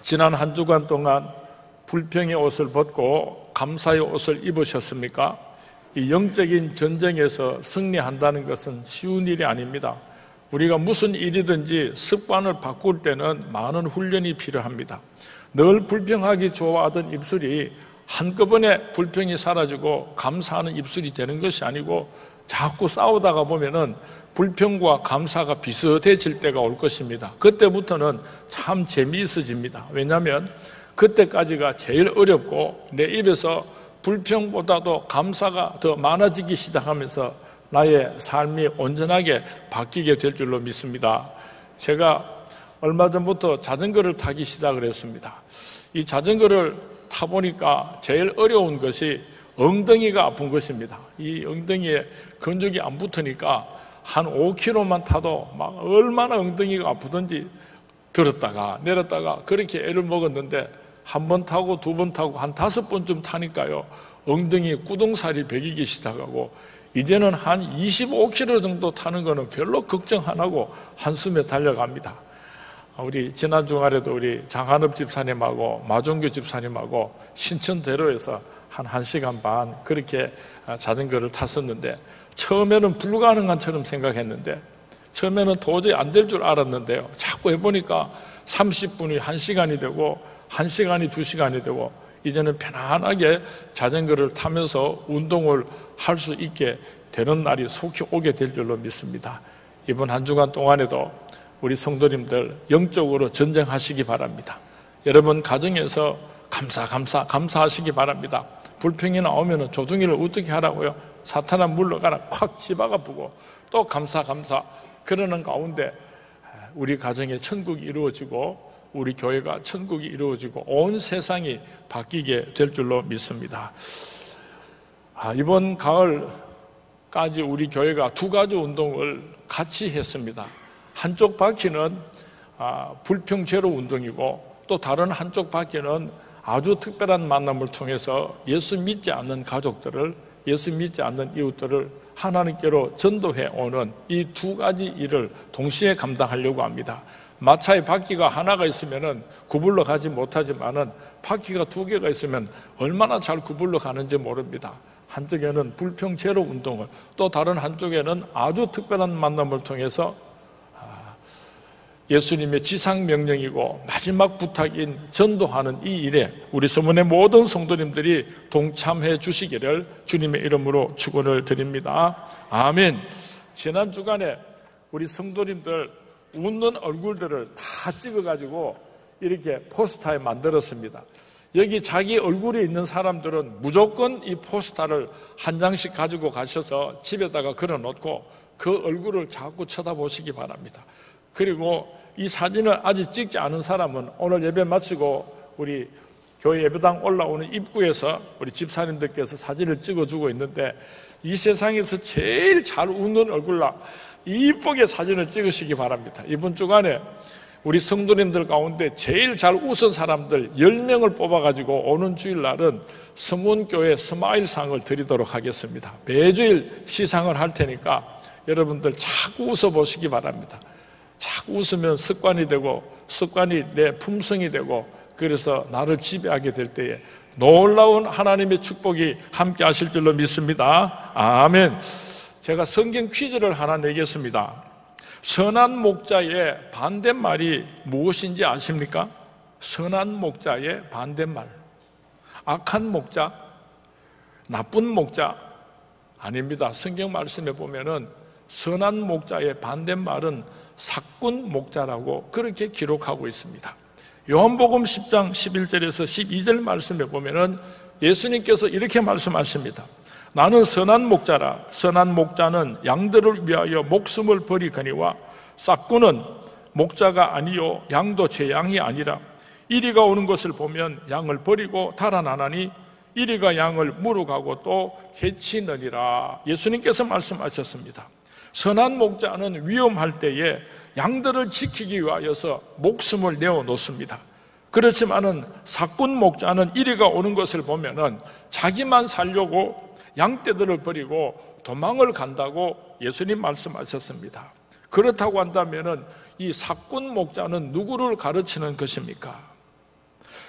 지난 한 주간 동안 불평의 옷을 벗고 감사의 옷을 입으셨습니까? 이 영적인 전쟁에서 승리한다는 것은 쉬운 일이 아닙니다. 우리가 무슨 일이든지 습관을 바꿀 때는 많은 훈련이 필요합니다. 늘 불평하기 좋아하던 입술이 한꺼번에 불평이 사라지고 감사하는 입술이 되는 것이 아니고 자꾸 싸우다가 보면은 불평과 감사가 비슷해질 때가 올 것입니다. 그때부터는 참 재미있어집니다. 왜냐하면 그때까지가 제일 어렵고 내 입에서 불평보다도 감사가 더 많아지기 시작하면서 나의 삶이 온전하게 바뀌게 될 줄로 믿습니다. 제가 얼마 전부터 자전거를 타기 시작을 했습니다. 이 자전거를 타보니까 제일 어려운 것이 엉덩이가 아픈 것입니다. 이 엉덩이에 근육이 안 붙으니까 한 5km만 타도 막 얼마나 엉덩이가 아프든지 들었다가 내렸다가 그렇게 애를 먹었는데 한 번 타고 두 번 타고 한 5번쯤 타니까요 엉덩이 구동살이 배기기 시작하고 이제는 한 25km 정도 타는 거는 별로 걱정 안 하고 한숨에 달려갑니다. 우리 지난 주말에도 우리 장한업 집사님하고 마종규 집사님하고 신천대로에서 한 1시간 반 그렇게 자전거를 탔었는데 처음에는 불가능한처럼 생각했는데 처음에는 도저히 안 될 줄 알았는데요. 자꾸 해보니까 30분이 1시간이 되고 1시간이 2시간이 되고 이제는 편안하게 자전거를 타면서 운동을 할 수 있게 되는 날이 속히 오게 될 줄로 믿습니다. 이번 한 주간 동안에도 우리 성도님들 영적으로 전쟁하시기 바랍니다. 여러분 가정에서 감사하시기 바랍니다. 불평이 나오면 조둥이를 어떻게 하라고요? 사탄아 물러가라 콱 집어가쁘고 또 감사 그러는 가운데 우리 가정에 천국이 이루어지고 우리 교회가 천국이 이루어지고 온 세상이 바뀌게 될 줄로 믿습니다. 이번 가을까지 우리 교회가 2가지 운동을 같이 했습니다. 한쪽 바퀴는 불평 제로 운동이고 또 다른 한쪽 바퀴는 아주 특별한 만남을 통해서 예수 믿지 않는 가족들을 예수 믿지 않는 이웃들을 하나님께로 전도해 오는 이 2가지 일을 동시에 감당하려고 합니다. 마차에 바퀴가 하나가 있으면 구불러 가지 못하지만은 바퀴가 2개가 있으면 얼마나 잘 구불러 가는지 모릅니다. 한쪽에는 불평 제로 운동을 또 다른 한쪽에는 아주 특별한 만남을 통해서 예수님의 지상명령이고 마지막 부탁인 전도하는 이 일에 우리 서문의 모든 성도님들이 동참해 주시기를 주님의 이름으로 축원을 드립니다. 아멘. 지난 주간에 우리 성도님들 웃는 얼굴들을 다 찍어가지고 이렇게 포스터에 만들었습니다. 여기 자기 얼굴이 있는 사람들은 무조건 이 포스터를 한 장씩 가지고 가셔서 집에다가 걸어놓고 그 얼굴을 자꾸 쳐다보시기 바랍니다. 그리고 이 사진을 아직 찍지 않은 사람은 오늘 예배 마치고 우리 교회 예배당 올라오는 입구에서 우리 집사님들께서 사진을 찍어주고 있는데 이 세상에서 제일 잘 웃는 얼굴로 이쁘게 사진을 찍으시기 바랍니다. 이번 주간에 우리 성도님들 가운데 제일 잘 웃은 사람들 10명을 뽑아가지고 오는 주일날은 서문교회 스마일상을 드리도록 하겠습니다. 매주일 시상을 할 테니까 여러분들 자꾸 웃어보시기 바랍니다. 자꾸 웃으면 습관이 되고 습관이 내 품성이 되고 그래서 나를 지배하게 될 때에 놀라운 하나님의 축복이 함께 하실 줄로 믿습니다. 아멘. 제가 성경 퀴즈를 하나 내겠습니다. 선한 목자의 반대말이 무엇인지 아십니까? 선한 목자의 반대말. 악한 목자, 나쁜 목자 아닙니다. 성경 말씀에 보면은 선한 목자의 반대말은 사꾼 목자라고 그렇게 기록하고 있습니다. 요한복음 10장 11절에서 12절 말씀에 보면은 예수님께서 이렇게 말씀하십니다. 나는 선한 목자라. 선한 목자는 양들을 위하여 목숨을 버리거니와 싹꾼은 목자가 아니요 양도 제 양이 아니라 이리가 오는 것을 보면 양을 버리고 달아나나니 이리가 양을 물어가고 또 해치느니라. 예수님께서 말씀하셨습니다. 선한 목자는 위험할 때에 양들을 지키기 위하여서 목숨을 내어놓습니다. 그렇지만은 삭꾼 목자는 이리가 오는 것을 보면은 자기만 살려고 양떼들을 버리고 도망을 간다고 예수님 말씀하셨습니다. 그렇다고 한다면은 이 삭꾼 목자는 누구를 가르치는 것입니까?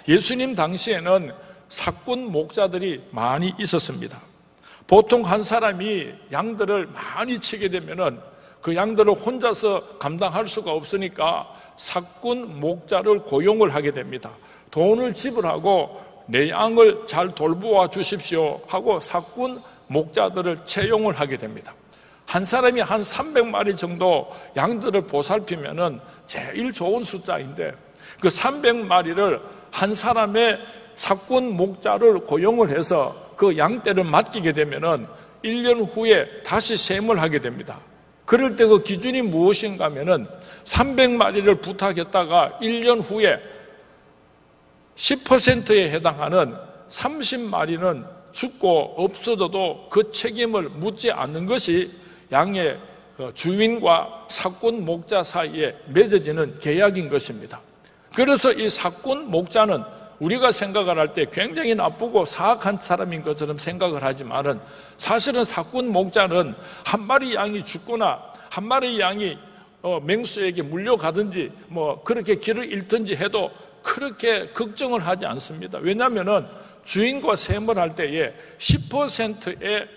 예수님 당시에는 사꾼 목자들이 많이 있었습니다. 보통 한 사람이 양들을 많이 치게 되면은 그 양들을 혼자서 감당할 수가 없으니까 사꾼 목자를 고용을 하게 됩니다. 돈을 지불하고 내 양을 잘 돌보아 주십시오 하고 사꾼 목자들을 채용을 하게 됩니다. 한 사람이 한 300마리 정도 양들을 보살피면은 제일 좋은 숫자인데 그 300마리를 한 사람의 사꾼 목자를 고용을 해서 그 양떼를 맡기게 되면은 1년 후에 다시 셈을 하게 됩니다. 그럴 때 그 기준이 무엇인가 하면은 300마리를 부탁했다가 1년 후에 10%에 해당하는 30마리는 죽고 없어져도 그 책임을 묻지 않는 것이 양의 주인과 사꾼 목자 사이에 맺어지는 계약인 것입니다. 그래서 이 사꾼 목자는 우리가 생각을 할 때 굉장히 나쁘고 사악한 사람인 것처럼 생각을 하지만은 사실은 사꾼 목자는 한 마리 양이 죽거나 한 마리 양이 맹수에게 물려가든지 뭐 그렇게 길을 잃든지 해도 그렇게 걱정을 하지 않습니다. 왜냐하면은 주인과 셈을 할 때에 10%의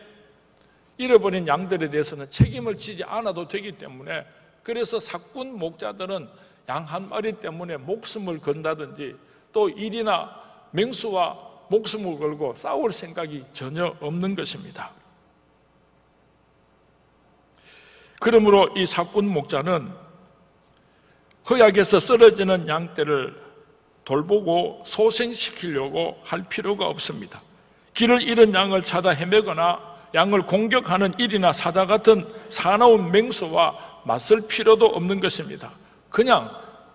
잃어버린 양들에 대해서는 책임을 지지 않아도 되기 때문에 그래서 사꾼 목자들은 양 한 마리 때문에 목숨을 건다든지 또 일이나 맹수와 목숨을 걸고 싸울 생각이 전혀 없는 것입니다. 그러므로 이 사꾼 목자는 허약에서 쓰러지는 양떼를 돌보고 소생시키려고 할 필요가 없습니다. 길을 잃은 양을 찾아 헤매거나 양을 공격하는 일이나 사자 같은 사나운 맹수와 맞설 필요도 없는 것입니다. 그냥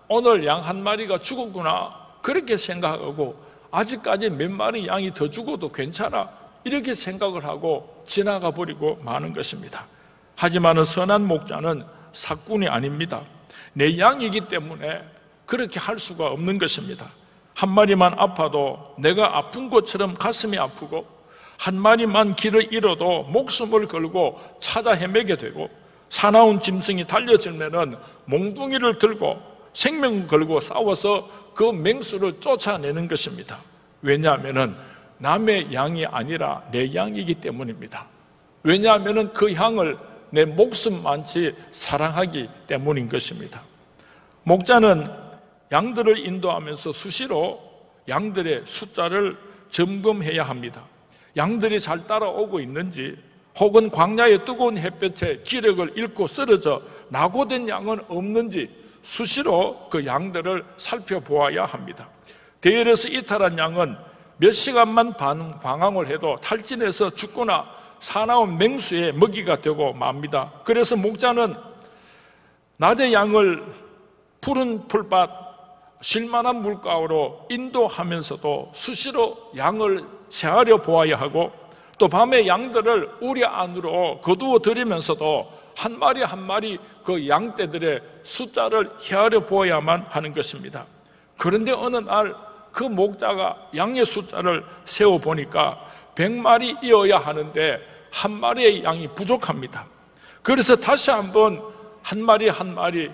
오늘 양 한 마리가 죽었구나 그렇게 생각하고 아직까지 몇 마리 양이 더 죽어도 괜찮아 이렇게 생각을 하고 지나가 버리고 마는 것입니다. 하지만 선한 목자는 사꾼이 아닙니다. 내 양이기 때문에 그렇게 할 수가 없는 것입니다. 한 마리만 아파도 내가 아픈 것처럼 가슴이 아프고 한 마리만 길을 잃어도 목숨을 걸고 찾아 헤매게 되고 사나운 짐승이 달려들면은 몽둥이를 들고 생명을 걸고 싸워서 그 맹수를 쫓아내는 것입니다. 왜냐하면은 남의 양이 아니라 내 양이기 때문입니다. 왜냐하면은 그 양을 내 목숨만치 사랑하기 때문인 것입니다. 목자는 양들을 인도하면서 수시로 양들의 숫자를 점검해야 합니다. 양들이 잘 따라오고 있는지 혹은 광야의 뜨거운 햇볕에 기력을 잃고 쓰러져 낙오된 양은 없는지 수시로 그 양들을 살펴보아야 합니다. 대열에서 이탈한 양은 몇 시간만 방황을 해도 탈진해서 죽거나 사나운 맹수의 먹이가 되고 맙니다. 그래서 목자는 낮에 양을 푸른 풀밭 쉴만한 물가로 인도하면서도 수시로 양을 세하려 보아야 하고 또 밤에 양들을 우리 안으로 거두어 들이면서도 한 마리 한 마리 그 양떼들의 숫자를 헤아려 보아야만 하는 것입니다. 그런데 어느 날 그 목자가 양의 숫자를 세어보니까 100마리이어야 하는데 한 마리의 양이 부족합니다. 그래서 다시 한번 한 마리 한 마리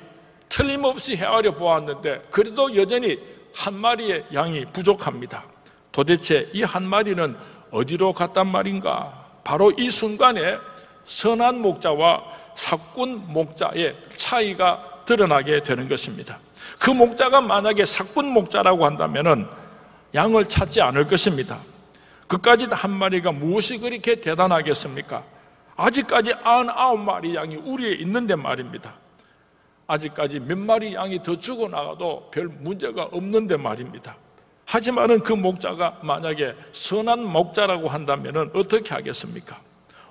틀림없이 헤아려 보았는데 그래도 여전히 한 마리의 양이 부족합니다. 도대체 이 한 마리는 어디로 갔단 말인가? 바로 이 순간에 선한 목자와 사꾼 목자의 차이가 드러나게 되는 것입니다. 그 목자가 만약에 사꾼 목자라고 한다면 양을 찾지 않을 것입니다. 그까짓 한 마리가 무엇이 그렇게 대단하겠습니까? 아직까지 99마리 양이 우리에 있는데 말입니다. 아직까지 몇 마리 양이 더 죽어나가도 별 문제가 없는데 말입니다. 하지만은 그 목자가 만약에 선한 목자라고 한다면 어떻게 하겠습니까?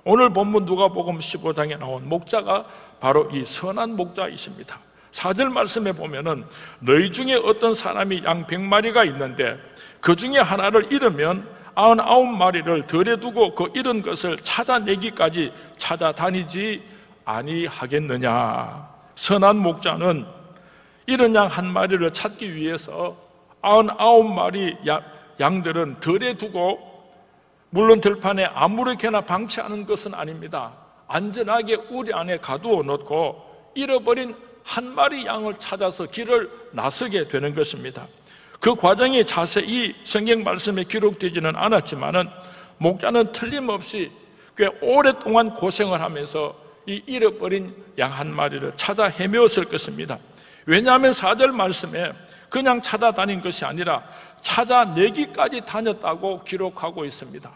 오늘 본문 누가복음 15장에 나온 목자가 바로 이 선한 목자이십니다. 4절 말씀에 보면은 너희 중에 어떤 사람이 양 100마리가 있는데 그 중에 하나를 잃으면 99마리를 덜에 두고 그 잃은 것을 찾아내기까지 찾아다니지 아니하겠느냐. 선한 목자는 잃은 양 한 마리를 찾기 위해서 99마리 양들은 덜에 두고 물론 들판에 아무렇게나 방치하는 것은 아닙니다. 안전하게 우리 안에 가두어 놓고 잃어버린 한 마리 양을 찾아서 길을 나서게 되는 것입니다. 그 과정이 자세히 성경 말씀에 기록되지는 않았지만은 목자는 틀림없이 꽤 오랫동안 고생을 하면서 이 잃어버린 양 한 마리를 찾아 헤매었을 것입니다. 왜냐하면 4절 말씀에 그냥 찾아다닌 것이 아니라 찾아내기까지 다녔다고 기록하고 있습니다.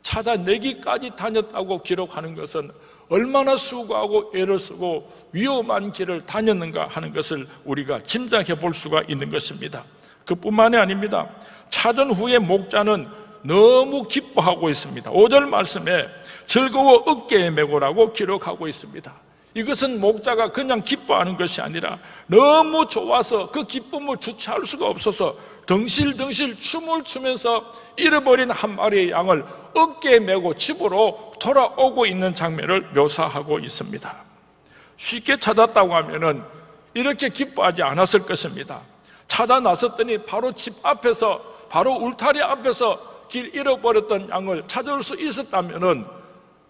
찾아내기까지 다녔다고 기록하는 것은 얼마나 수고하고 애를 쓰고 위험한 길을 다녔는가 하는 것을 우리가 짐작해 볼 수가 있는 것입니다. 그뿐만이 아닙니다. 찾은 후에 목자는 너무 기뻐하고 있습니다. 5절 말씀에 즐거워 어깨에 메고라고 기록하고 있습니다. 이것은 목자가 그냥 기뻐하는 것이 아니라 너무 좋아서 그 기쁨을 주체할 수가 없어서 덩실덩실 춤을 추면서 잃어버린 한 마리의 양을 어깨에 메고 집으로 돌아오고 있는 장면을 묘사하고 있습니다. 쉽게 찾았다고 하면은 이렇게 기뻐하지 않았을 것입니다. 찾아 나섰더니 바로 집 앞에서, 바로 울타리 앞에서 길 잃어버렸던 양을 찾을 수 있었다면은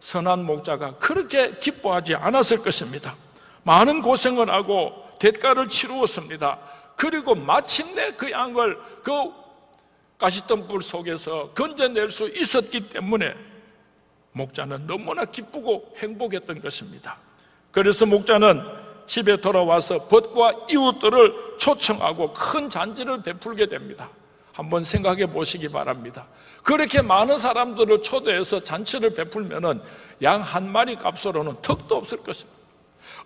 선한 목자가 그렇게 기뻐하지 않았을 것입니다. 많은 고생을 하고 대가를 치루었습니다. 그리고 마침내 그 양을 그 가시덤 불 속에서 건져낼 수 있었기 때문에 목자는 너무나 기쁘고 행복했던 것입니다. 그래서 목자는 집에 돌아와서 벗과 이웃들을 초청하고 큰 잔치를 베풀게 됩니다. 한번 생각해 보시기 바랍니다. 그렇게 많은 사람들을 초대해서 잔치를 베풀면은 양 한 마리 값으로는 턱도 없을 것입니다.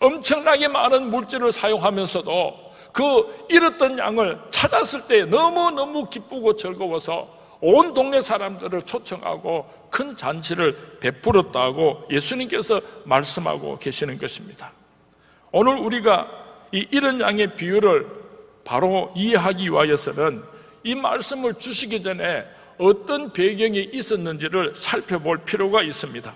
엄청나게 많은 물질을 사용하면서도 그 잃었던 양을 찾았을 때 너무너무 기쁘고 즐거워서 온 동네 사람들을 초청하고 큰 잔치를 베풀었다고 예수님께서 말씀하고 계시는 것입니다. 오늘 우리가 이 잃은 양의 비유를 바로 이해하기 위하여서는 이 말씀을 주시기 전에 어떤 배경이 있었는지를 살펴볼 필요가 있습니다.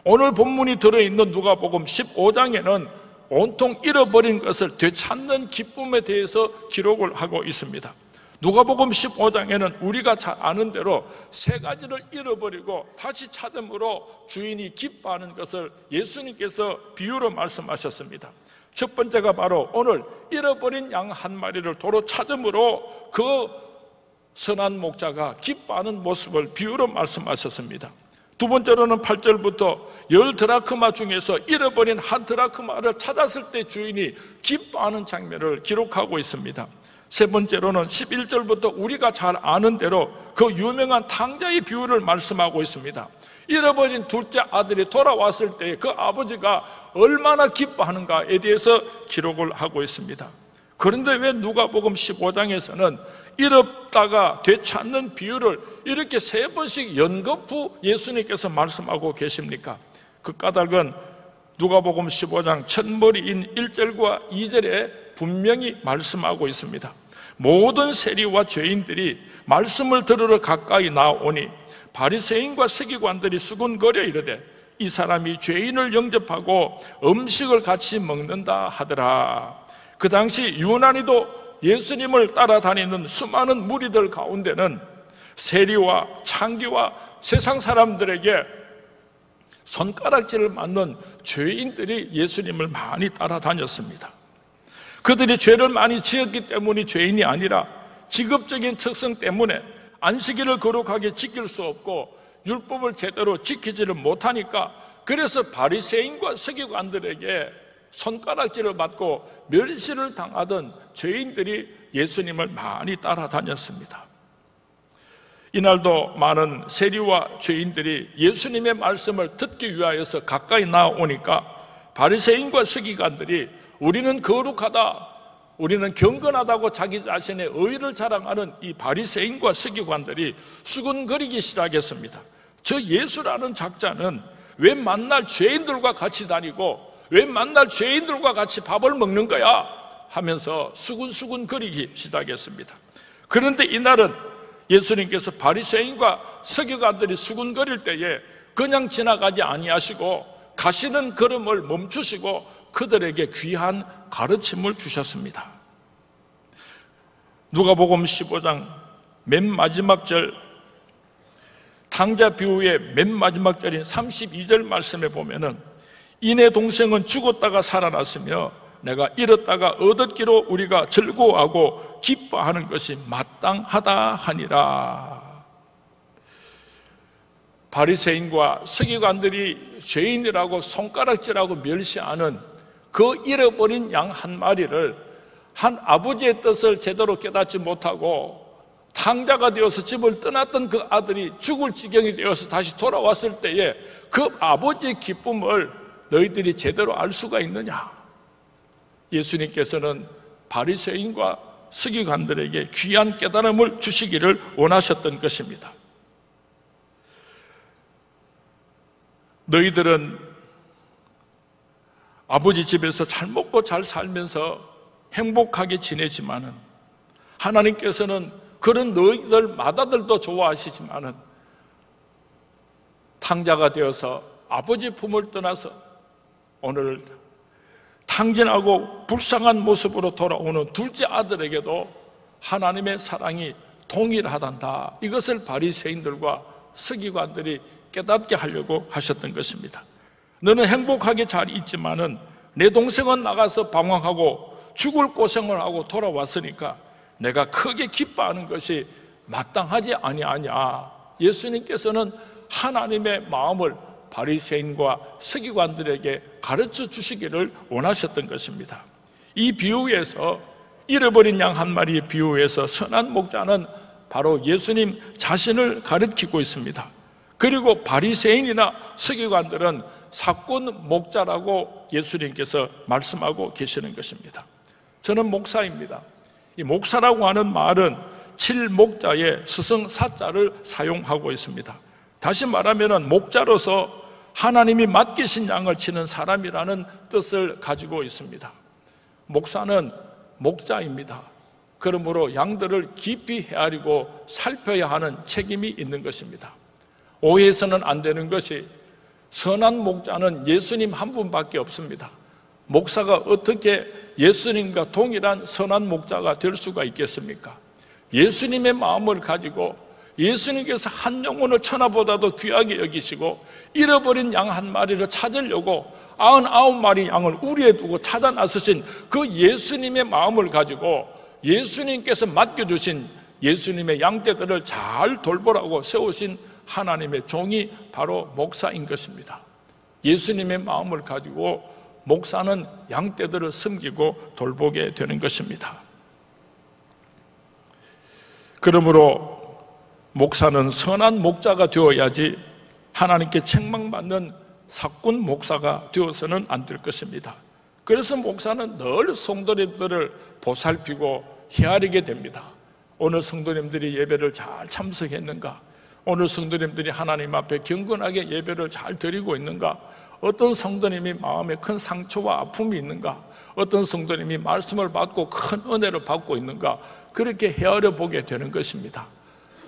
오늘 본문이 들어있는 누가복음 15장에는 온통 잃어버린 것을 되찾는 기쁨에 대해서 기록을 하고 있습니다. 누가복음 15장에는 우리가 잘 아는 대로 세 가지를 잃어버리고 다시 찾음으로 주인이 기뻐하는 것을 예수님께서 비유로 말씀하셨습니다. 첫 번째가 바로 오늘 잃어버린 양 한 마리를 도로 찾음으로 그 선한 목자가 기뻐하는 모습을 비유로 말씀하셨습니다. 두 번째로는 8절부터 10드라크마 중에서 잃어버린 한 드라크마를 찾았을 때 주인이 기뻐하는 장면을 기록하고 있습니다. 세 번째로는 11절부터 우리가 잘 아는 대로 그 유명한 탕자의 비유를 말씀하고 있습니다. 잃어버린 둘째 아들이 돌아왔을 때 그 아버지가 얼마나 기뻐하는가에 대해서 기록을 하고 있습니다. 그런데 왜 누가복음 15장에서는 잃었다가 되찾는 비유를 이렇게 세 번씩 연거푸 예수님께서 말씀하고 계십니까? 그 까닭은 누가복음 15장 첫머리인 1절과 2절에 분명히 말씀하고 있습니다. 모든 세리와 죄인들이 말씀을 들으러 가까이 나오니 바리새인과 서기관들이 수군거려 이르되 이 사람이 죄인을 영접하고 음식을 같이 먹는다 하더라. 그 당시 유난히도 예수님을 따라다니는 수많은 무리들 가운데는 세리와 창기와 세상 사람들에게 손가락질을 맞는 죄인들이 예수님을 많이 따라다녔습니다. 그들이 죄를 많이 지었기 때문이 죄인이 아니라 직업적인 특성 때문에 안식일을 거룩하게 지킬 수 없고 율법을 제대로 지키지를 못하니까 그래서 바리새인과 서기관들에게 손가락질을 받고 멸시를 당하던 죄인들이 예수님을 많이 따라다녔습니다. 이날도 많은 세리와 죄인들이 예수님의 말씀을 듣기 위하여서 가까이 나오니까 바리새인과 서기관들이 우리는 거룩하다, 우리는 경건하다고 자기 자신의 의를 자랑하는 이 바리새인과 서기관들이 수군거리기 시작했습니다. 저 예수라는 작자는 왜 만날 죄인들과 같이 다니고 왜 만날 죄인들과 같이 밥을 먹는 거야? 하면서 수군수군 거리기 시작했습니다. 그런데 이날은 예수님께서 바리새인과 서기관들이 수군거릴 때에 그냥 지나가지 아니하시고 가시는 걸음을 멈추시고 그들에게 귀한 가르침을 주셨습니다. 누가복음 15장 맨 마지막 절, 탕자 비유의 맨 마지막 절인 32절 말씀에 보면은 이내 동생은 죽었다가 살아났으며 내가 잃었다가 얻었기로 우리가 즐거워하고 기뻐하는 것이 마땅하다 하니라. 바리새인과 서기관들이 죄인이라고 손가락질하고 멸시하는 그 잃어버린 양 한 마리를 한 아버지의 뜻을 제대로 깨닫지 못하고 탕자가 되어서 집을 떠났던 그 아들이 죽을 지경이 되어서 다시 돌아왔을 때에 그 아버지의 기쁨을 너희들이 제대로 알 수가 있느냐? 예수님께서는 바리새인과 서기관들에게 귀한 깨달음을 주시기를 원하셨던 것입니다. 너희들은 아버지 집에서 잘 먹고 잘 살면서 행복하게 지내지만은 하나님께서는 그런 너희들 마다들도 좋아하시지만은 탕자가 되어서 아버지 품을 떠나서 오늘 탕진하고 불쌍한 모습으로 돌아오는 둘째 아들에게도 하나님의 사랑이 동일하단다. 이것을 바리새인들과 서기관들이 깨닫게 하려고 하셨던 것입니다. 너는 행복하게 잘 있지만은 내 동생은 나가서 방황하고 죽을 고생을 하고 돌아왔으니까 내가 크게 기뻐하는 것이 마땅하지 아니하냐. 예수님께서는 하나님의 마음을 바리새인과 서기관들에게 가르쳐 주시기를 원하셨던 것입니다. 이 비유에서 잃어버린 양 한 마리의 비유에서 선한 목자는 바로 예수님 자신을 가리키고 있습니다. 그리고 바리새인이나 서기관들은 사꾼 목자라고 예수님께서 말씀하고 계시는 것입니다. 저는 목사입니다. 이 목사라고 하는 말은 칠목자의 스승사자를 사용하고 있습니다. 다시 말하면 목자로서 하나님이 맡기신 양을 치는 사람이라는 뜻을 가지고 있습니다. 목사는 목자입니다. 그러므로 양들을 깊이 헤아리고 살펴야 하는 책임이 있는 것입니다. 오해해서는 안 되는 것이 선한 목자는 예수님 한 분밖에 없습니다. 목사가 어떻게 예수님과 동일한 선한 목자가 될 수가 있겠습니까? 예수님의 마음을 가지고 예수님께서 한 영혼을 천하보다도 귀하게 여기시고 잃어버린 양 한 마리를 찾으려고 99마리 양을 우리에 두고 찾아 나서신 그 예수님의 마음을 가지고 예수님께서 맡겨주신 예수님의 양떼들을 잘 돌보라고 세우신 하나님의 종이 바로 목사인 것입니다. 예수님의 마음을 가지고 목사는 양떼들을 섬기고 돌보게 되는 것입니다. 그러므로 목사는 선한 목자가 되어야지 하나님께 책망받는 사꾼 목사가 되어서는 안 될 것입니다. 그래서 목사는 늘 성도님들을 보살피고 헤아리게 됩니다. 오늘 성도님들이 예배를 잘 참석했는가? 오늘 성도님들이 하나님 앞에 경건하게 예배를 잘 드리고 있는가? 어떤 성도님이 마음에 큰 상처와 아픔이 있는가? 어떤 성도님이 말씀을 받고 큰 은혜를 받고 있는가? 그렇게 헤아려 보게 되는 것입니다.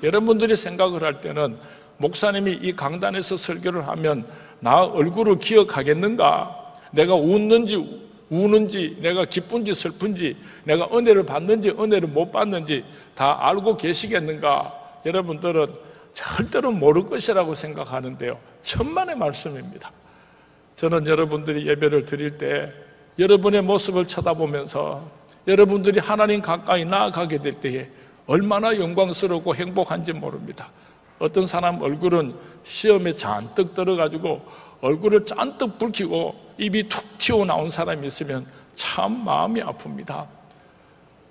여러분들이 생각을 할 때는 목사님이 이 강단에서 설교를 하면 나 얼굴을 기억하겠는가? 내가 웃는지 우는지, 내가 기쁜지 슬픈지, 내가 은혜를 받는지 은혜를 못 받는지 다 알고 계시겠는가? 여러분들은 절대로 모를 것이라고 생각하는데요, 천만의 말씀입니다. 저는 여러분들이 예배를 드릴 때 여러분의 모습을 쳐다보면서 여러분들이 하나님 가까이 나아가게 될 때에 얼마나 영광스럽고 행복한지 모릅니다. 어떤 사람 얼굴은 시험에 잔뜩 들어가지고 얼굴을 잔뜩 붉히고 입이 툭 튀어나온 사람이 있으면 참 마음이 아픕니다.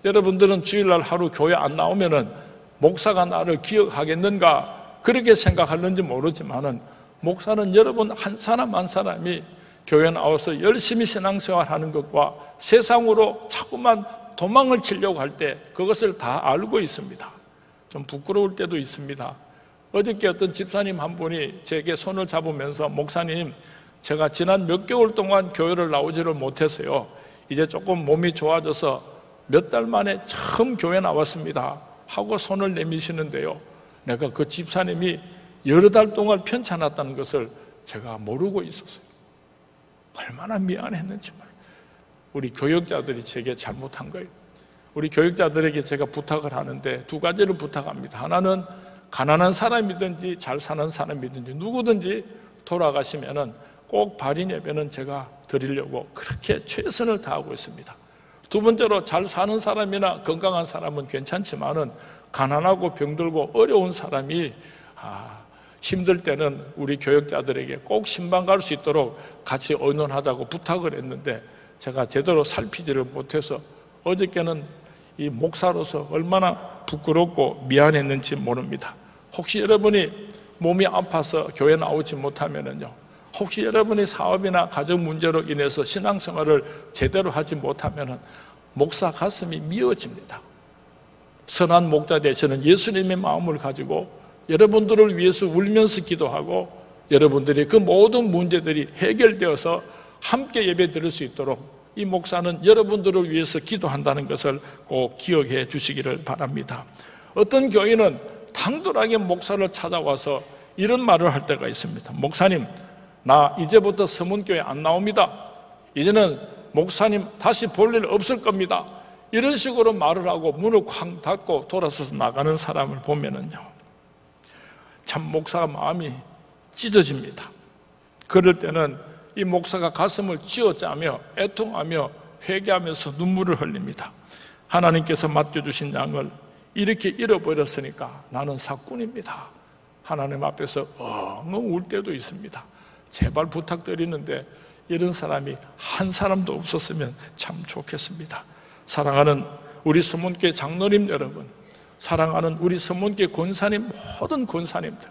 여러분들은 주일날 하루 교회 안 나오면은 목사가 나를 기억하겠는가 그렇게 생각하는지 모르지만은 목사는 여러분 한 사람 한 사람이 교회 나와서 열심히 신앙생활하는 것과 세상으로 자꾸만 도망을 치려고 할 때 그것을 다 알고 있습니다. 좀 부끄러울 때도 있습니다. 어저께 어떤 집사님 한 분이 제게 손을 잡으면서 목사님, 제가 지난 몇 개월 동안 교회를 나오지를 못했어요. 이제 조금 몸이 좋아져서 몇 달 만에 처음 교회 나왔습니다 하고 손을 내미시는데요, 내가 그 집사님이 여러 달 동안 편찮았다는 것을 제가 모르고 있었어요. 얼마나 미안했는지 말이에요. 우리 교역자들이 제게 잘못한 거예요. 우리 교역자들에게 제가 부탁을 하는데 두 가지를 부탁합니다. 하나는 가난한 사람이든지 잘 사는 사람이든지 누구든지 돌아가시면은 꼭 발인 예배는 제가 드리려고 그렇게 최선을 다하고 있습니다. 두 번째로 잘 사는 사람이나 건강한 사람은 괜찮지만은 가난하고 병들고 어려운 사람이 힘들 때는 우리 교역자들에게 꼭 신방 갈 수 있도록 같이 의논하자고 부탁을 했는데 제가 제대로 살피지를 못해서 어저께는 이 목사로서 얼마나 부끄럽고 미안했는지 모릅니다. 혹시 여러분이 몸이 아파서 교회 나오지 못하면은요, 혹시 여러분이 사업이나 가정 문제로 인해서 신앙생활을 제대로 하지 못하면은 목사 가슴이 미어집니다. 선한 목자 되시는 예수님의 마음을 가지고 여러분들을 위해서 울면서 기도하고 여러분들이 그 모든 문제들이 해결되어서 함께 예배 드릴 수 있도록 이 목사는 여러분들을 위해서 기도한다는 것을 꼭 기억해 주시기를 바랍니다. 어떤 교인은 당돌하게 목사를 찾아와서 이런 말을 할 때가 있습니다. 목사님, 나 이제부터 서문교회 안 나옵니다. 이제는 목사님 다시 볼 일 없을 겁니다. 이런 식으로 말을 하고 문을 쾅 닫고 돌아서서 나가는 사람을 보면은요, 참 목사가 마음이 찢어집니다. 그럴 때는 이 목사가 가슴을 쥐어짜며 애통하며 회개하면서 눈물을 흘립니다. 하나님께서 맡겨주신 양을 이렇게 잃어버렸으니까 나는 사꾼입니다. 하나님 앞에서 엉엉 울 때도 있습니다. 제발 부탁드리는데 이런 사람이 한 사람도 없었으면 참 좋겠습니다. 사랑하는 우리 서문교회 장로님 여러분, 사랑하는 우리 서문교회 권사님, 모든 권사님들,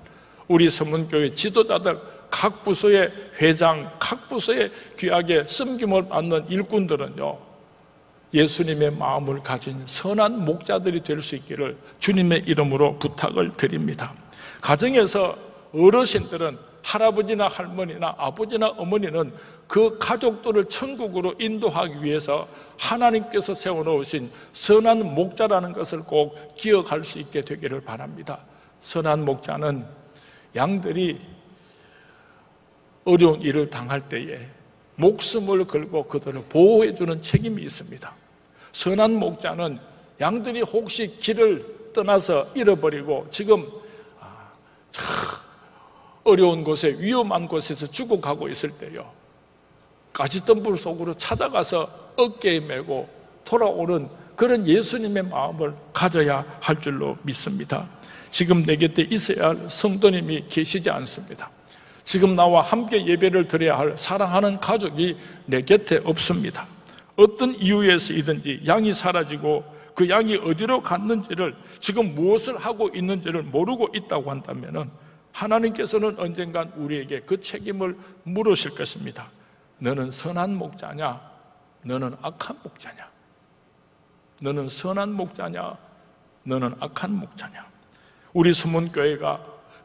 우리 서문교회 지도자들, 각 부서의 회장, 각 부서의 귀하게 섬김을 받는 일꾼들은요, 예수님의 마음을 가진 선한 목자들이 될 수 있기를 주님의 이름으로 부탁을 드립니다. 가정에서 어르신들은 할아버지나 할머니나 아버지나 어머니는 그 가족들을 천국으로 인도하기 위해서 하나님께서 세워놓으신 선한 목자라는 것을 꼭 기억할 수 있게 되기를 바랍니다. 선한 목자는 양들이 어려운 일을 당할 때에 목숨을 걸고 그들을 보호해주는 책임이 있습니다. 선한 목자는 양들이 혹시 길을 떠나서 잃어버리고 지금 어려운 곳에 위험한 곳에서 죽어가고 있을 때요, 가시덤불 속으로 찾아가서 어깨에 메고 돌아오는 그런 예수님의 마음을 가져야 할 줄로 믿습니다. 지금 내 곁에 있어야 할 성도님이 계시지 않습니다. 지금 나와 함께 예배를 드려야 할 사랑하는 가족이 내 곁에 없습니다. 어떤 이유에서이든지 양이 사라지고 그 양이 어디로 갔는지를, 지금 무엇을 하고 있는지를 모르고 있다고 한다면 하나님께서는 언젠간 우리에게 그 책임을 물으실 것입니다. 너는 선한 목자냐? 너는 악한 목자냐? 너는 선한 목자냐? 너는 악한 목자냐? 우리 서문교회가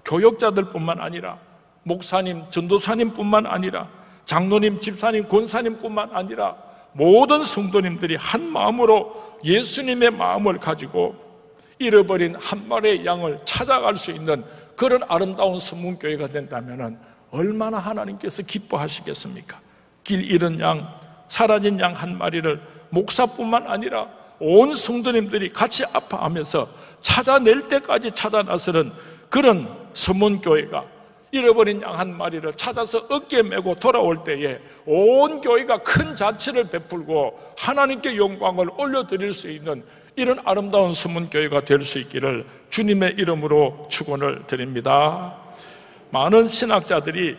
교역자들뿐만 아니라 목사님, 전도사님뿐만 아니라 장로님, 집사님, 권사님뿐만 아니라 모든 성도님들이 한 마음으로 예수님의 마음을 가지고 잃어버린 한 마리의 양을 찾아갈 수 있는 그런 아름다운 서문교회가 된다면 얼마나 하나님께서 기뻐하시겠습니까? 길 잃은 양, 사라진 양 한 마리를 목사뿐만 아니라 온 성도님들이 같이 아파하면서 찾아낼 때까지 찾아 나서는 그런 서문교회가 잃어버린 양 한 마리를 찾아서 어깨에 메고 돌아올 때에 온 교회가 큰 자치를 베풀고 하나님께 영광을 올려드릴 수 있는 이런 아름다운 서문교회가 될 수 있기를 주님의 이름으로 축원을 드립니다. 많은 신학자들이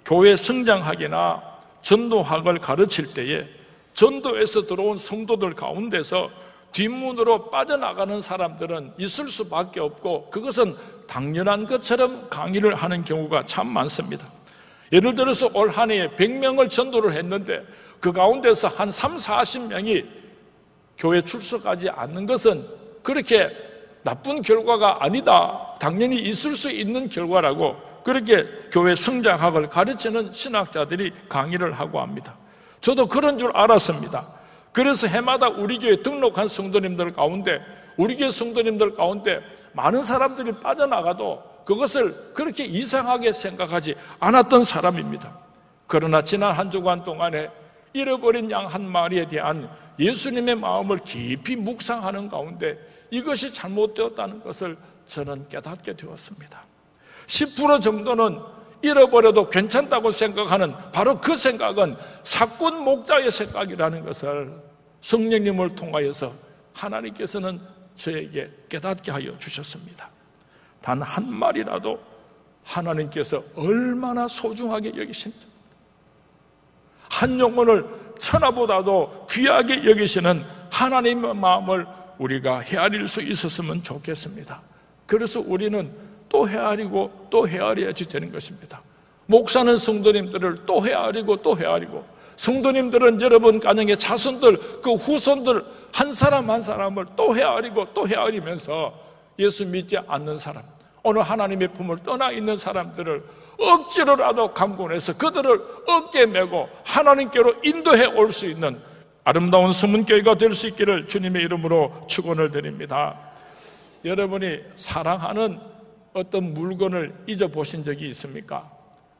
교회 성장학이나 전도학을 가르칠 때에 전도에서 들어온 성도들 가운데서 뒷문으로 빠져나가는 사람들은 있을 수밖에 없고 그것은 당연한 것처럼 강의를 하는 경우가 참 많습니다. 예를 들어서 올 한 해에 100명을 전도를 했는데 그 가운데서 한 3, 40명이 교회 출석하지 않는 것은 그렇게 나쁜 결과가 아니다, 당연히 있을 수 있는 결과라고 그렇게 교회 성장학을 가르치는 신학자들이 강의를 하고 합니다. 저도 그런 줄 알았습니다. 그래서 해마다 우리 교회 등록한 성도님들 가운데, 우리 교회 성도님들 가운데 많은 사람들이 빠져나가도 그것을 그렇게 이상하게 생각하지 않았던 사람입니다. 그러나 지난 한 주간 동안에 잃어버린 양 한 마리에 대한 예수님의 마음을 깊이 묵상하는 가운데 이것이 잘못되었다는 것을 저는 깨닫게 되었습니다. 10% 정도는 잃어버려도 괜찮다고 생각하는 바로 그 생각은 사꾼 목자의 생각이라는 것을 성령님을 통하여서 하나님께서는 저에게 깨닫게 하여 주셨습니다. 단 한 마리라도 하나님께서 얼마나 소중하게 여기십니까? 한 영혼을 천하보다도 귀하게 여기시는 하나님의 마음을 우리가 헤아릴 수 있었으면 좋겠습니다. 그래서 우리는 또 헤아리고 또 헤아려야지 되는 것입니다. 목사는 성도님들을 또 헤아리고 또 헤아리고, 성도님들은 여러분 가정의 자손들, 그 후손들 한 사람 한 사람을 또 헤아리고 또 헤아리면서 예수 믿지 않는 사람, 오늘 하나님의 품을 떠나 있는 사람들을 억지로라도 강권해서 그들을 어깨에 메고 하나님께로 인도해 올 수 있는 아름다운 서문교회가 될 수 있기를 주님의 이름으로 축원을 드립니다. 여러분이 사랑하는 어떤 물건을 잊어보신 적이 있습니까?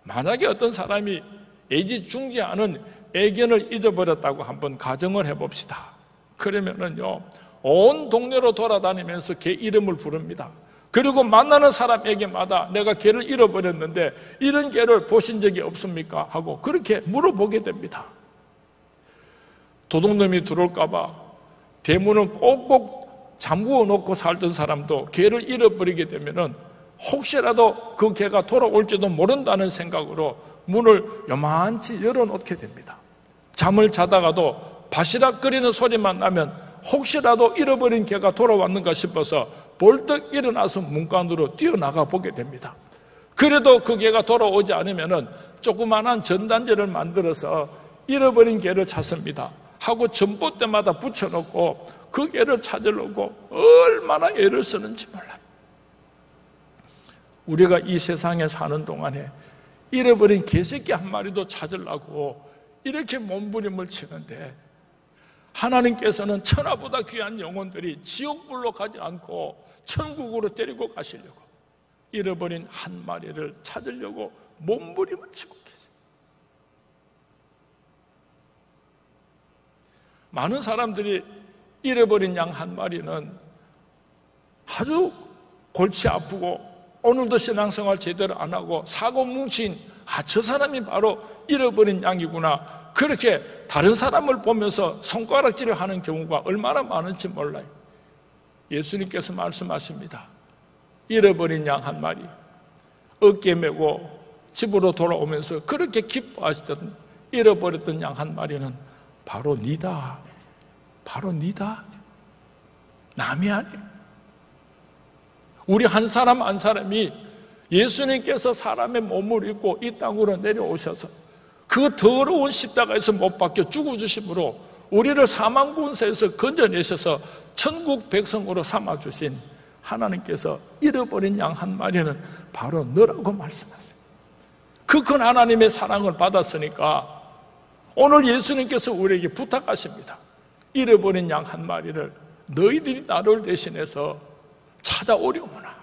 만약에 어떤 사람이 애지중지하는 애견을 잊어버렸다고 한번 가정을 해봅시다. 그러면은요, 온 동네로 돌아다니면서 걔 이름을 부릅니다. 그리고 만나는 사람에게마다 내가 걔를 잃어버렸는데 이런 걔를 보신 적이 없습니까? 하고 그렇게 물어보게 됩니다. 도둑놈이 들어올까봐 대문을 꼭꼭 잠그어 놓고 살던 사람도 걔를 잃어버리게 되면은 혹시라도 그 개가 돌아올지도 모른다는 생각으로 문을 요만치 열어놓게 됩니다. 잠을 자다가도 바시락거리는 소리만 나면 혹시라도 잃어버린 개가 돌아왔는가 싶어서 벌떡 일어나서 문간으로 뛰어나가 보게 됩니다. 그래도 그 개가 돌아오지 않으면 조그만한 전단지를 만들어서 잃어버린 개를 찾습니다. 하고 전봇대마다 붙여놓고 그 개를 찾으려고 얼마나 애를 쓰는지 몰라요. 우리가 이 세상에 사는 동안에 잃어버린 개새끼 한 마리도 찾으려고 이렇게 몸부림을 치는데, 하나님께서는 천하보다 귀한 영혼들이 지옥불로 가지 않고 천국으로 데리고 가시려고 잃어버린 한 마리를 찾으려고 몸부림을 치고 계세요. 많은 사람들이 잃어버린 양 한 마리는 아주 골치 아프고 오늘도 신앙생활 제대로 안 하고 사고 뭉친, 저 사람이 바로 잃어버린 양이구나, 그렇게 다른 사람을 보면서 손가락질을 하는 경우가 얼마나 많은지 몰라요. 예수님께서 말씀하십니다. 잃어버린 양 한 마리 어깨에 메고 집으로 돌아오면서 그렇게 기뻐하시던 잃어버렸던 양 한 마리는 바로 니다. 바로 니다. 남이 아니에요. 우리 한 사람 한 사람이 예수님께서 사람의 몸을 입고 이 땅으로 내려오셔서 그 더러운 십자가에서 못 박혀 죽어주심으로 우리를 사망군세에서 건져내셔서 천국 백성으로 삼아주신 하나님께서 잃어버린 양 한 마리는 바로 너라고 말씀하세요. 그 큰 하나님의 사랑을 받았으니까 오늘 예수님께서 우리에게 부탁하십니다. 잃어버린 양 한 마리를 너희들이 나를 대신해서 찾아오려구나.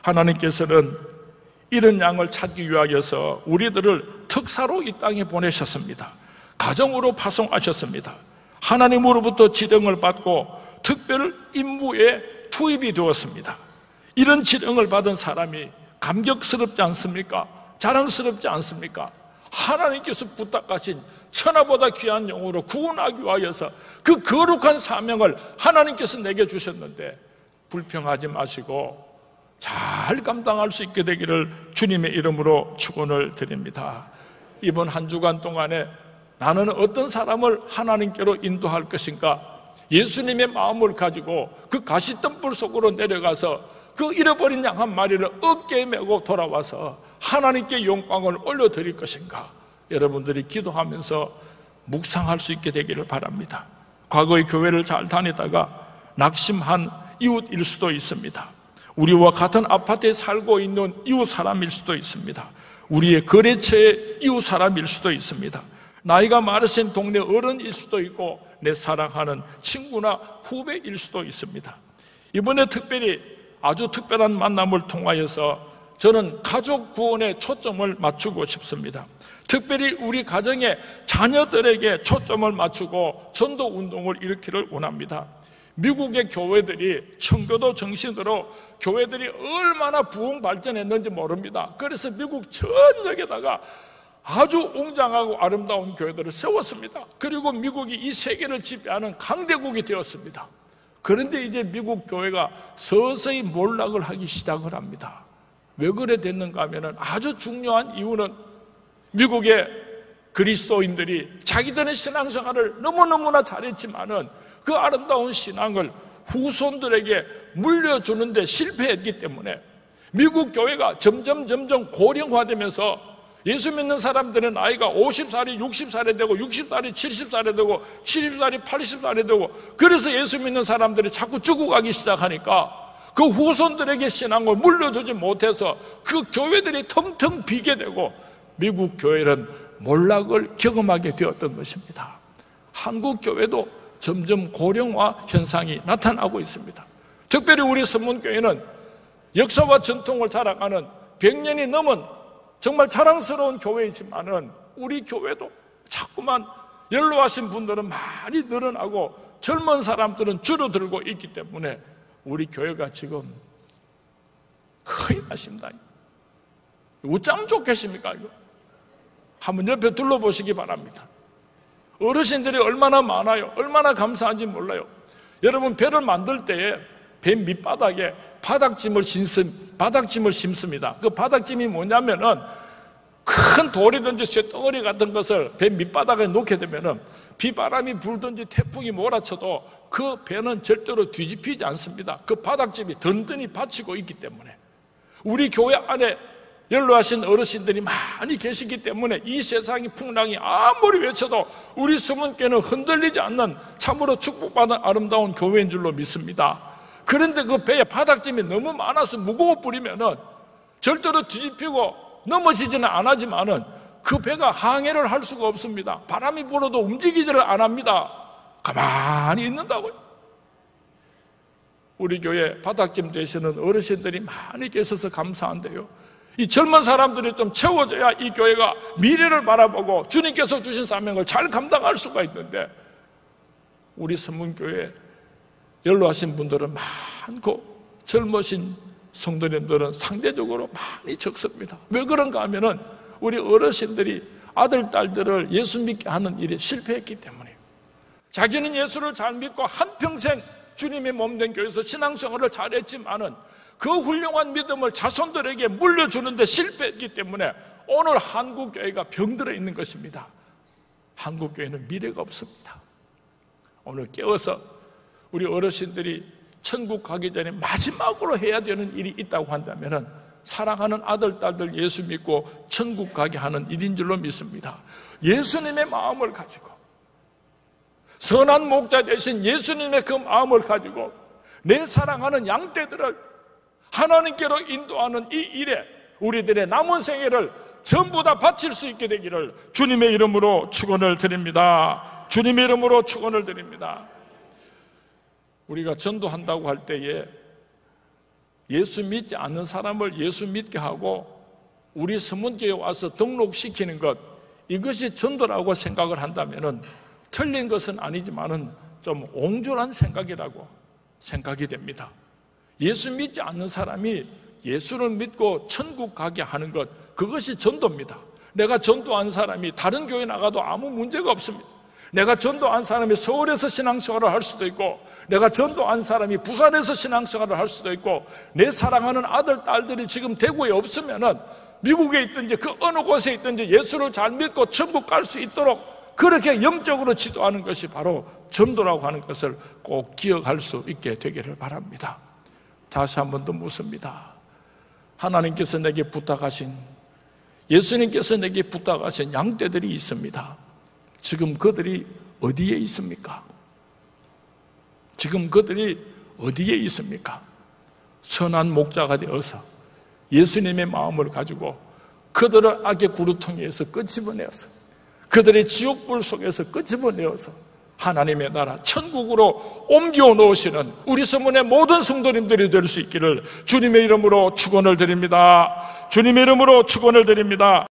하나님께서는 이런 양을 찾기 위하여서 우리들을 특사로 이 땅에 보내셨습니다. 가정으로 파송하셨습니다. 하나님으로부터 지령을 받고 특별 임무에 투입이 되었습니다. 이런 지령을 받은 사람이 감격스럽지 않습니까? 자랑스럽지 않습니까? 하나님께서 부탁하신 천하보다 귀한 영으로 구원하기 위하여서 그 거룩한 사명을 하나님께서 내게 주셨는데 불평하지 마시고 잘 감당할 수 있게 되기를 주님의 이름으로 축원을 드립니다. 이번 한 주간 동안에 나는 어떤 사람을 하나님께로 인도할 것인가, 예수님의 마음을 가지고 그 가시덤불 속으로 내려가서 그 잃어버린 양 한 마리를 어깨에 메고 돌아와서 하나님께 영광을 올려드릴 것인가, 여러분들이 기도하면서 묵상할 수 있게 되기를 바랍니다. 과거의 교회를 잘 다니다가 낙심한 이웃일 수도 있습니다. 우리와 같은 아파트에 살고 있는 이웃 사람일 수도 있습니다. 우리의 거래처의 이웃 사람일 수도 있습니다. 나이가 많으신 동네 어른일 수도 있고 내 사랑하는 친구나 후배일 수도 있습니다. 이번에 특별히 아주 특별한 만남을 통하여서 저는 가족 구원에 초점을 맞추고 싶습니다. 특별히 우리 가정의 자녀들에게 초점을 맞추고 전도 운동을 일으키를 원합니다. 미국의 교회들이 청교도 정신으로 교회들이 얼마나 부흥 발전했는지 모릅니다. 그래서 미국 전역에다가 아주 웅장하고 아름다운 교회들을 세웠습니다. 그리고 미국이 이 세계를 지배하는 강대국이 되었습니다. 그런데 이제 미국 교회가 서서히 몰락을 하기 시작을 합니다. 왜 그래 됐는가 하면은 아주 중요한 이유는 미국의 그리스도인들이 자기들의 신앙생활을 너무너무나 잘했지만은 그 아름다운 신앙을 후손들에게 물려주는데 실패했기 때문에 미국 교회가 점점 고령화되면서 예수 믿는 사람들의 나이가 50살이 60살이 되고 60살이 70살이 되고 70살이 80살이 되고 그래서 예수 믿는 사람들이 자꾸 죽어가기 시작하니까 그 후손들에게 신앙을 물려주지 못해서 그 교회들이 텅텅 비게 되고 미국 교회는 몰락을 경험하게 되었던 것입니다. 한국 교회도 점점 고령화 현상이 나타나고 있습니다. 특별히 우리 선문교회는 역사와 전통을 자랑하는 100년이 넘은 정말 자랑스러운 교회이지만은 우리 교회도 자꾸만 연로하신 분들은 많이 늘어나고 젊은 사람들은 줄어들고 있기 때문에 우리 교회가 지금 큰일 나십니다. 어쩜 좋겠습니까? 이거? 한번 옆에 둘러보시기 바랍니다. 어르신들이 얼마나 많아요. 얼마나 감사한지 몰라요. 여러분 배를 만들 때에 배 밑바닥에 바닥짐을 심습니다. 그 바닥짐이 뭐냐면은 큰 돌이든지 쇳덩어리 같은 것을 배 밑바닥에 놓게 되면은 비바람이 불든지 태풍이 몰아쳐도 그 배는 절대로 뒤집히지 않습니다. 그 바닥짐이 든든히 받치고 있기 때문에 우리 교회 안에 연로하신 어르신들이 많이 계시기 때문에 이 세상의 풍랑이 아무리 외쳐도 우리 서문교회는 흔들리지 않는 참으로 축복받은 아름다운 교회인 줄로 믿습니다. 그런데 그 배에 바닥짐이 너무 많아서 무거워 뿌리면은 절대로 뒤집히고 넘어지지는 않지만은 그 배가 항해를 할 수가 없습니다. 바람이 불어도 움직이지를 안 합니다. 가만히 있는다고요. 우리 교회 바닥짐 되시는 어르신들이 많이 계셔서 감사한데요. 이 젊은 사람들이 좀 채워져야 이 교회가 미래를 바라보고 주님께서 주신 사명을 잘 감당할 수가 있는데 우리 선문교회 연로하신 분들은 많고 젊으신 성도님들은 상대적으로 많이 적습니다. 왜 그런가 하면은 우리 어르신들이 아들, 딸들을 예수 믿게 하는 일에 실패했기 때문이에요. 자기는 예수를 잘 믿고 한평생 주님의 몸된 교회에서 신앙생활을 잘했지만은 그 훌륭한 믿음을 자손들에게 물려주는데 실패했기 때문에 오늘 한국교회가 병들어 있는 것입니다. 한국교회는 미래가 없습니다. 오늘 깨어서 우리 어르신들이 천국 가기 전에 마지막으로 해야 되는 일이 있다고 한다면 사랑하는 아들, 딸들 예수 믿고 천국 가게 하는 일인 줄로 믿습니다. 예수님의 마음을 가지고 선한 목자 되신 예수님의 그 마음을 가지고 내 사랑하는 양떼들을 하나님께로 인도하는 이 일에 우리들의 남은 생애를 전부 다 바칠 수 있게 되기를 주님의 이름으로 축원을 드립니다. 주님의 이름으로 축원을 드립니다. 우리가 전도한다고 할 때에 예수 믿지 않는 사람을 예수 믿게 하고 우리 서문교회에 와서 등록시키는 것, 이것이 전도라고 생각을 한다면 틀린 것은 아니지만은 좀 옹졸한 생각이라고 생각이 됩니다. 예수 믿지 않는 사람이 예수를 믿고 천국 가게 하는 것, 그것이 전도입니다. 내가 전도한 사람이 다른 교회 나가도 아무 문제가 없습니다. 내가 전도한 사람이 서울에서 신앙생활을 할 수도 있고, 내가 전도한 사람이 부산에서 신앙생활을 할 수도 있고, 내 사랑하는 아들, 딸들이 지금 대구에 없으면은 미국에 있든지 그 어느 곳에 있든지 예수를 잘 믿고 천국 갈 수 있도록 그렇게 영적으로 지도하는 것이 바로 전도라고 하는 것을 꼭 기억할 수 있게 되기를 바랍니다. 다시 한 번 더 묻습니다. 하나님께서 내게 부탁하신, 예수님께서 내게 부탁하신 양떼들이 있습니다. 지금 그들이 어디에 있습니까? 지금 그들이 어디에 있습니까? 선한 목자가 되어서 예수님의 마음을 가지고 그들을 악의 구루통에서 끄집어내어서 그들의 지옥불 속에서 끄집어내어서 하나님의 나라 천국으로 옮겨 놓으시는 우리 서문의 모든 성도님들이 될 수 있기를 주님의 이름으로 축원을 드립니다. 주님의 이름으로 축원을 드립니다.